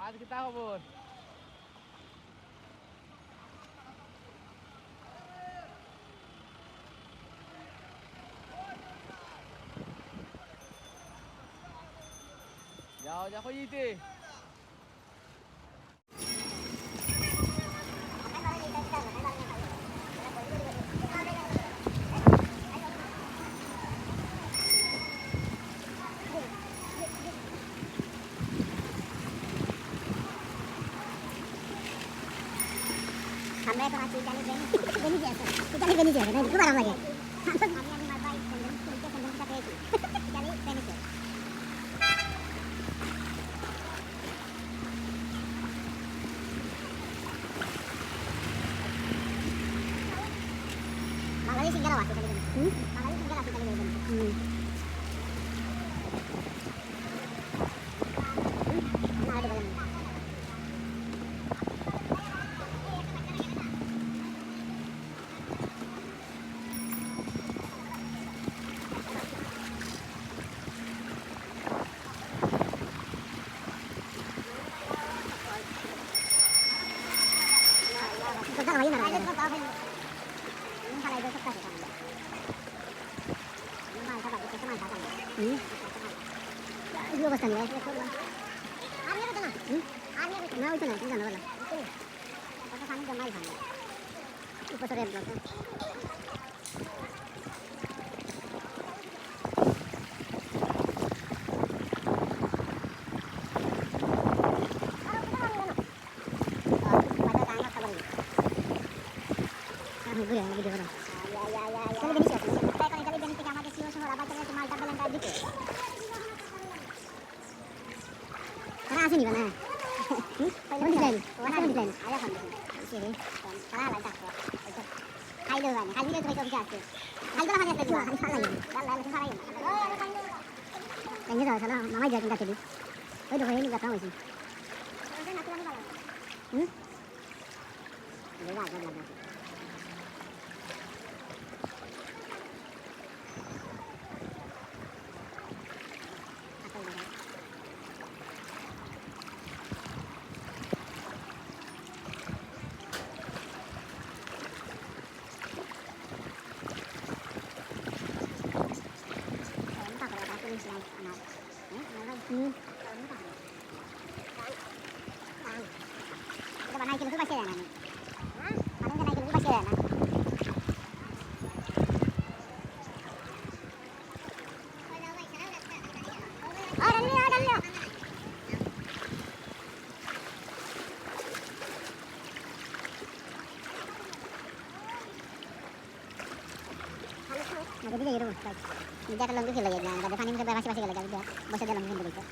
আজ কি তা খবর? যাও যা কইতে আমরা এখন আছি ইতালি ভেনিসে আছে ইতালি ভেনিসে আছে খুব আরাম লাগে আমি আমার বাইক সেন্ডেলটা পেয়েছি ইতালি ভেনিসে বাংলাদেশ গেলাম আছে ইতালি বাংলাদেশ গেলাম আছে ইতালি অবস্থা নেই না ওই তো না জানো বলো পানি জমাই ভালো উপরে ব্লক ঘুরে ভিডিও করো চলে বেরিয়েছে এখন ইতালি বেরিয়ে থেকে আমাদের সিও শহর আবার চলে যাচ্ছে মাল্টা ভ্যালেন্টাইন দিতে তারা আসেনি না পয়লা যায়নি ওরা যায়নি আয়া খান সেরে তারা লাগা খাইলো না খাইলে তো কই আসছে খাইলো না মানে দিবা খাই খালাই লাল লাল খালাই না যাও চলো মামাই যাই কাছে দি ওই তো হয়নি কথা হইছে লাগা লাগা naik ke pasir na ni. Ano ka naik ke pasir na? Dali. Nak dia gitu, baik. Dia kalau gitu lagi jangan. Ada panik kita basi-basi lagi dia. Basa dalam mungkin begitu.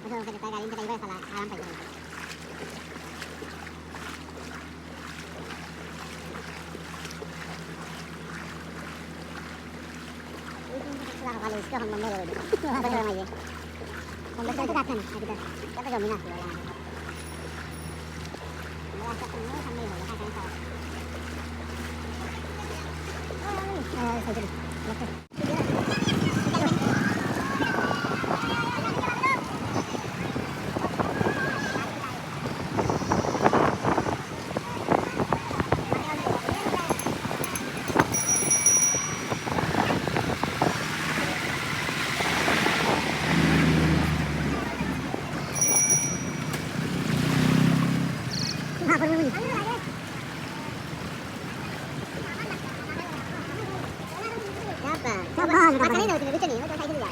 Betul, kita kali ini kita ibarat salah alam saja. Sekarang kalau sekarang membayar itu, apa cara aja? Membayar itu kapan? Kita jauh minat lah. Merasa penuh sampai mau makan sao? Saya jadi. Makannya udah lucu nih, udah kayak gini ya.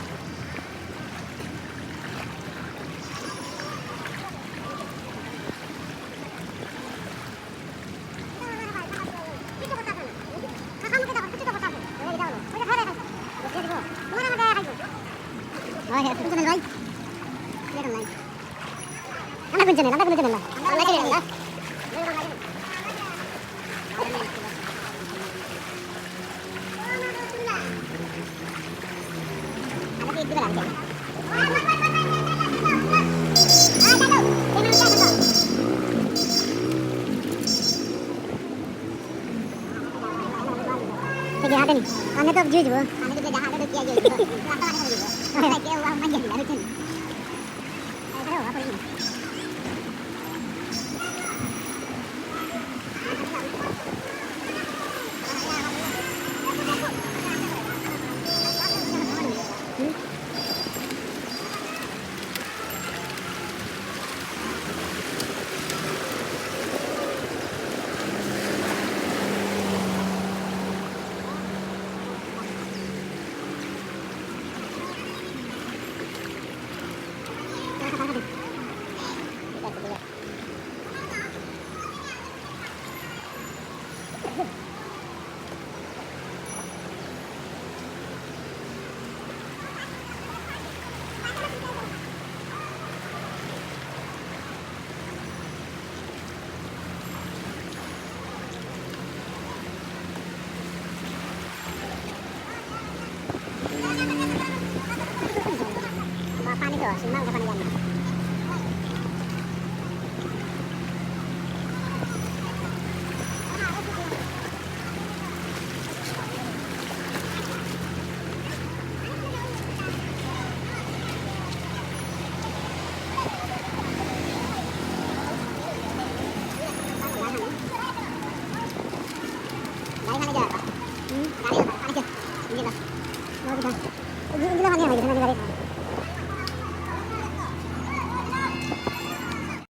কি বেলা আছে চলো এই মানুষ দেখো ঠিক আছে হাতে নি আমি তো বুঝিয়ে দিব আমি তো যা হাতে কি আইছো রাস্তা